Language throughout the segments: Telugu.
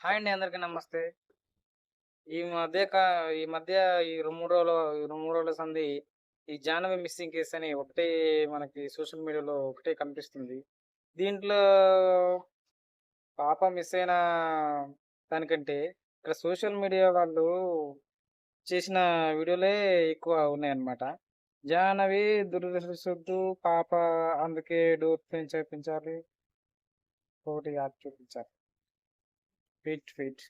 హాయ్ అండి. అందరికీ నమస్తే. ఈ మధ్య కా ఈ మధ్య ఈ 2, 3 రోజుల సంధి ఈ 'జాహ్నవి మిస్సింగ్ కేస్' అని ఒకటే మనకి సోషల్ మీడియాలో ఒకటే కనిపిస్తుంది. దీంట్లో పాప మిస్ అయిన దానికంటే ఇక్కడ సోషల్ మీడియా వాళ్ళు చేసిన వీడియోలే ఎక్కువ ఉన్నాయన్నమాట. 'జాహ్నవి దురదృష్టవశాత్తు పాప అందుకే డోర్ చేపించాలి. ఒకటి యాప్ చూపించాలి. వెయిట్.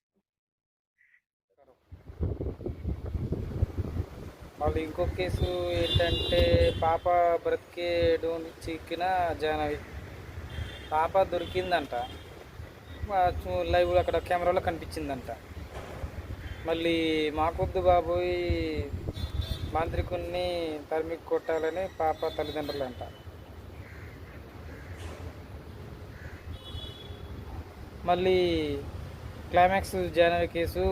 వాళ్ళు ఇంకో కేసు ఏంటంటే పాప బ్రతికేయడం చిక్కిన జాహ్నవి. పాప దొరికిందంట. లైవ్‌లో అక్కడ కెమెరాలో కనిపించిందంట. మళ్ళీ మాకొద్దు బాబోయ్ మాంత్రికుడిని తరిమి కొట్టాలని పాప తల్లిదండ్రులంట. మళ్ళీ క్లైమాక్స్ జాహ్నవి కేసు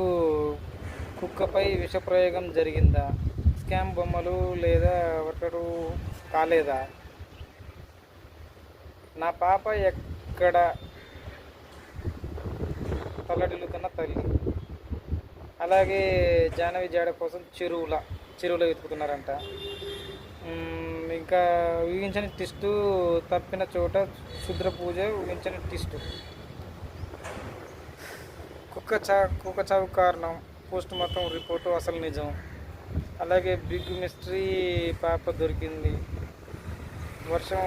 కుక్కపై విషప్రయోగం జరిగిందా? స్కామ్ బొమ్మలు లేదా వర్కౌట్ కాలేదా? నా పాప ఎక్కడ తల్లడిల్లుతున్న తల్లి. అలాగే జాహ్నవి జాడ కోసం చెరువులో వెతుకుతున్నారంట. ఇంకా ఊహించని ట్విస్టు తప్పిన చోట క్షుద్ర పూజ ఊహించని ట్విస్టు. కుక్క చావు కారణం పోస్ట్ మార్టం రిపోర్టు అసలు నిజం. అలాగే బిగ్ మిస్టరీ పాప దొరికింది. వర్షం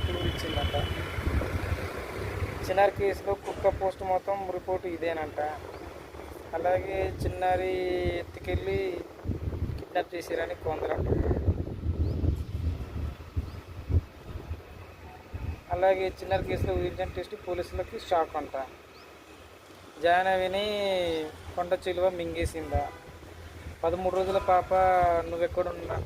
క్లూ ఇచ్చిందంట. చిన్నారి కేసులో కుక్క పోస్ట్ మార్టం రిపోర్టు ఇదేనంట. అలాగే చిన్నారి ఎత్తుకెళ్ళి కిడ్నాప్ చేశారని కొందరు అంటున్నారు. అలాగే చిన్నారి కేసులో ఊహించని టెస్ట్ పోలీసులకి షాక్ అంట. జాహ్నవిని కొండ చిలువ మింగేసిందా? 13 రోజుల పాప నువ్వెక్కడున్నా?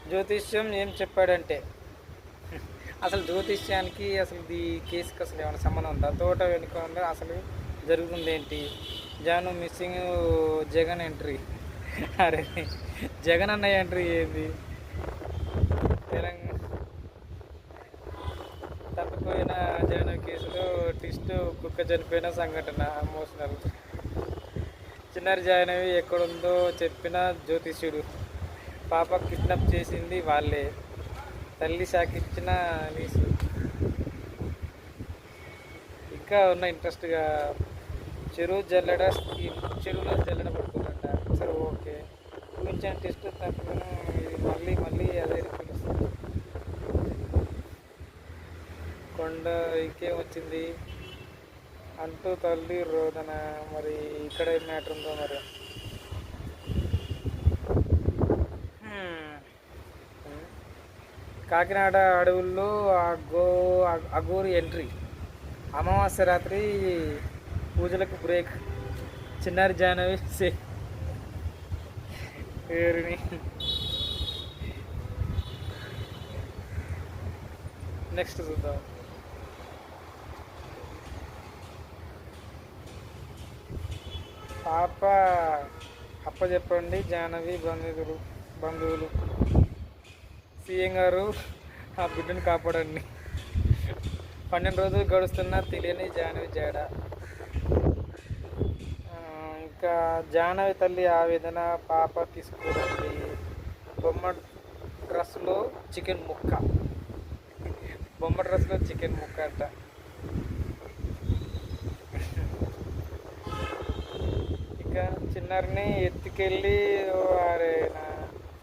జ్యోతిష్యం ఏం చెప్పాడంటే అసలు జ్యోతిష్యానికి అసలు ఈ కేసుకి అసలు ఏమైనా సంబంధం ఉందా? తోట వెనుక ఉందా? అసలు జరుగుతుంది ఏంటి? Janu missing Jagan entry. అరే జగన్ అన్న ఎంట్రీ ఏంది? తెలంగాణ తప్పిపోయిన జగన్ కేసులో ట్విస్ట్ కుక్క చనిపోయిన సంఘటన ఎమోషనల్. చిన్నారి జాహ్నవి ఎక్కడుందో చెప్పిన జ్యోతిష్యుడు. పాప కిడ్నాప్ చేసింది వాళ్ళే. తల్లి షాకిచ్చిన న్యూస్. ఇంకా ఉన్న ఇంట్రెస్ట్గా చెరువులో జల్లెడ పడుతుందంట. సరే ఓకే. ఊహించిన టెస్ట్ తప్పను. మళ్ళీ అదే పిలుస్తుంది. కొండ ఇంకేం వచ్చింది అంటూ తల్లి రోదన. మరి ఇక్కడ ఏం మ్యాటర్ ఉందో మరి. కాకినాడ అడవుల్లో అఘోరి ఎంట్రీ. అమావాస్య రాత్రి పూజలకు బ్రేక్. చిన్నారి జాహ్నవి పేరుని నెక్స్ట్ చూద్దాం. పాప అప్పచెప్పండి జాహ్నవి బంధువులు. సీఎం గారు ఆ బిడ్డను కాపాడండి. 12 రోజులు గడుస్తున్నా తెలియని జాహ్నవి జాడ. ఇంకా జాహ్నవి తల్లి ఆవేదన. పాప తీసుకురండి. బొమ్మ డ్రెస్లో చికెన్ ముక్క అంట. ఇంకా చిన్నారిని ఎత్తుకెళ్ళి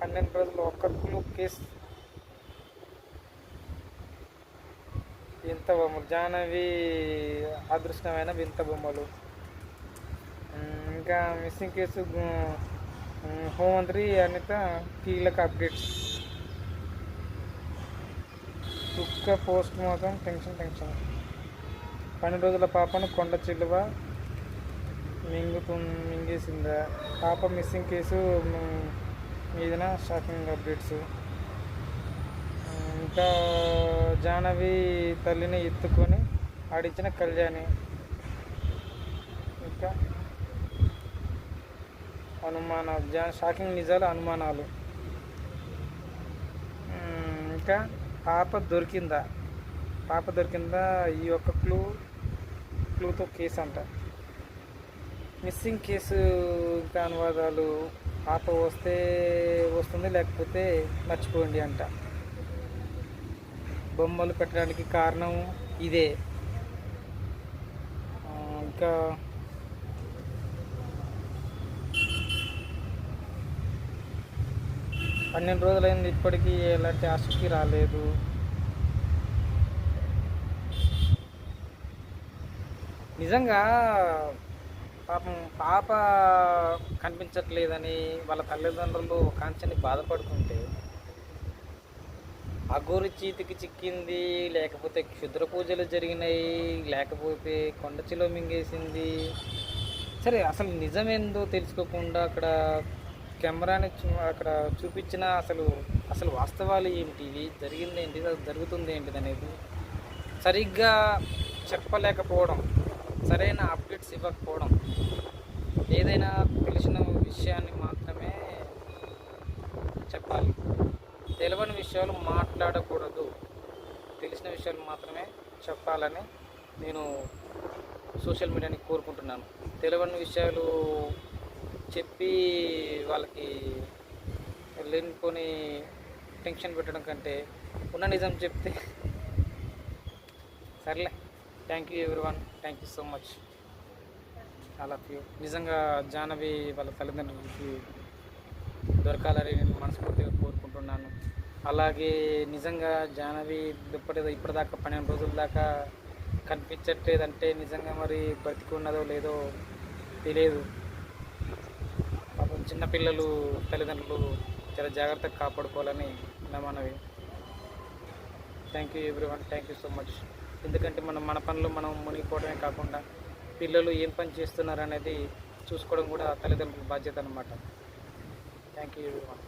12 రోజులు ఒక్క క్లూ కేసు. వింత బొమ్మలు. జాహ్నవి అదృష్టమైన వింత బొమ్మలు. ఇంకా మిస్సింగ్ కేసు హోంమంత్రి అనిత కీలక అప్డేట్స్. కుక్క పోస్ట్ మార్టం టెన్షన్. 12 రోజుల పాపను కొండ చిలువ మింగేసిందా? పాప మిస్సింగ్ కేసు మీదన షాకింగ్ అప్డేట్స్. ఇంకా జాహ్నవి తల్లిని ఎత్తుకొని ఆడించిన కళ్యాణి. ఇంకా షాకింగ్ నిజాలు, అనుమానాలు. ఇంకా పాప దొరికిందా? పాప దొరికిందా? ఈ యొక్క క్లూతో కేసు అంట. మిస్సింగ్ కేసు ఇంకా అనువాదాలు. పాప వస్తుంది, లేకపోతే మర్చిపోండి అంట. బొమ్మలు పెట్టడానికి కారణం ఇదే. ఇంకా 12 రోజులైంది, ఇప్పటికీ ఎలాంటి ఆసక్తి రాలేదు. నిజంగా పాపం పాప కనిపించట్లేదని వాళ్ళ తల్లిదండ్రులు కాంచని బాధపడుతుంటే, అఘోరి చీతికి చిక్కింది, లేకపోతే క్షుద్ర పూజలు జరిగినాయి, లేకపోతే కొండచిలో మింగేసింది, సరే అసలు నిజమేందో తెలుసుకోకుండా అక్కడ కెమెరాని అక్కడ చూపించిన అసలు వాస్తవాలు ఏంటి, ఇది జరిగింది ఏంటి, జరుగుతుంది ఏంటిది అనేది సరిగ్గా చెప్పలేకపోవడం, సరైన అప్డేట్స్ ఇవ్వకపోవడం, ఏదైనా తెలిసిన విషయాన్ని మాత్రమే చెప్పాలి, తెలియని విషయాలు మాట్లాడకూడదు, తెలిసిన విషయాలు మాత్రమే చెప్పాలని నేను సోషల్ మీడియాని కోరుకుంటున్నాను. తెలియని విషయాలు చెప్పి వాళ్ళకి లేనిపోని టెన్షన్ పెట్టడం కంటే ఉన్న నిజం చెప్తే సర్లే. Thank you everyone, thank you so much, all of you. నిజంగా జాహ్నవి వాళ్ళ తల్లిదండ్రులకి దొరకాలని నేను మనస్ఫూర్తిగా కోరుకుంటున్నాను. అలాగే నిజంగా జాహ్నవి ఇప్పటిదాకా 12 రోజుల దాకా కనిపించట్లేదంటే నిజంగా మరి బ్రతికున్నదో లేదో తెలియదు. పాపం చిన్నపిల్లలు తల్లిదండ్రులు చాలా జాగ్రత్తగా కాపాడుకోవాలని నా మనవి. Thank you everyone, thank you so much. ఎందుకంటే మన పనులు మనం మునిగిపోవడమే కాకుండా పిల్లలు ఏం పని చేస్తున్నారు అనేది చూసుకోవడం కూడా తల్లిదండ్రుల బాధ్యత అన్నమాట. Thank you everyone.